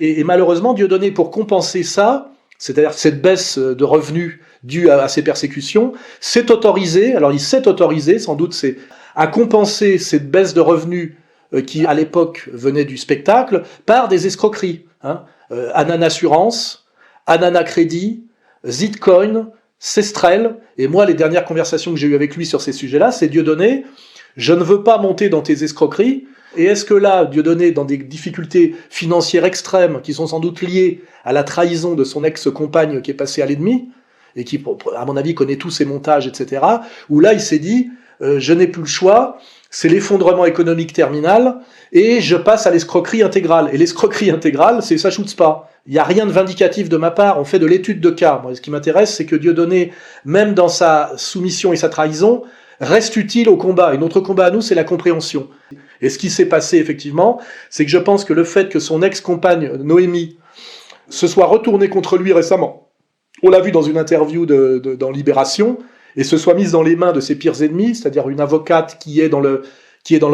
Et malheureusement, Dieudonné, pour compenser ça, c'est-à-dire cette baisse de revenus due à ces persécutions, s'est autorisé, alors il s'est autorisé, sans doute, c'est à compenser cette baisse de revenus qui, à l'époque, venait du spectacle, par des escroqueries. Ananas Assurance, Ananas Crédit, Zitcoin, Sestrel, et moi, les dernières conversations que j'ai eues avec lui sur ces sujets-là, c'est Dieudonné, je ne veux pas monter dans tes escroqueries, et est-ce que là, Dieudonné, dans des difficultés financières extrêmes, qui sont sans doute liées à la trahison de son ex-compagne qui est passée à l'ennemi, et qui, à mon avis, connaît tous ses montages, etc., où là, il s'est dit, je n'ai plus le choix, c'est l'effondrement économique terminal, et je passe à l'escroquerie intégrale. Et l'escroquerie intégrale, c'est ça shoots pas. Il n'y a rien de vindicatif de ma part, on fait de l'étude de cas. Moi, ce qui m'intéresse, c'est que Dieudonné, même dans sa soumission et sa trahison, reste utile au combat. Et notre combat à nous, c'est la compréhension. Et ce qui s'est passé, effectivement, c'est que je pense que le fait que son ex-compagne, Noémie, se soit retournée contre lui récemment, on l'a vu dans une interview dans Libération, et se soit mise dans les mains de ses pires ennemis, c'est-à-dire une avocate qui est dans le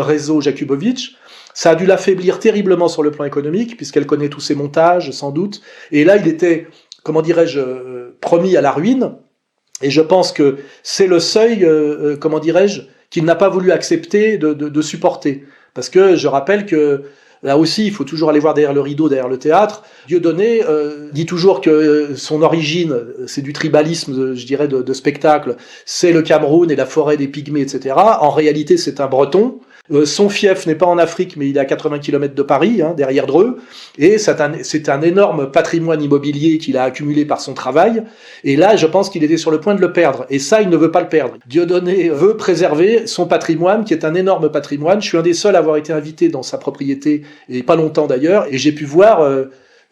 réseau Jakubowicz, ça a dû l'affaiblir terriblement sur le plan économique, puisqu'elle connaît tous ses montages, sans doute. Et là, il était, comment dirais-je, promis à la ruine. Et je pense que c'est le seuil, comment dirais-je, qu'il n'a pas voulu accepter de supporter. Parce que je rappelle que, là aussi, il faut toujours aller voir derrière le rideau, derrière le théâtre. Dieudonné dit toujours que son origine, c'est du tribalisme, je dirais, de spectacle. C'est le Cameroun et la forêt des Pygmées, etc. En réalité, c'est un Breton. Son fief n'est pas en Afrique, mais il est à 80 km de Paris, derrière Dreux, et c'est un énorme patrimoine immobilier qu'il a accumulé par son travail, et là, je pense qu'il était sur le point de le perdre, et ça, il ne veut pas le perdre. Dieudonné veut préserver son patrimoine, qui est un énorme patrimoine. Je suis un des seuls à avoir été invité dans sa propriété, et pas longtemps d'ailleurs, et j'ai pu voir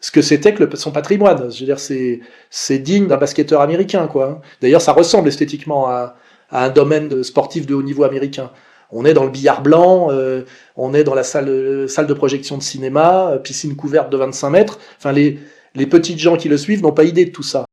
ce que c'était que son patrimoine. Je veux dire, c'est digne d'un basketteur américain, quoi. D'ailleurs, ça ressemble esthétiquement à un domaine sportif de haut niveau américain. On est dans le billard blanc, on est dans la salle de projection de cinéma, piscine couverte de 25 mètres. Enfin, les petites gens qui le suivent n'ont pas idée de tout ça.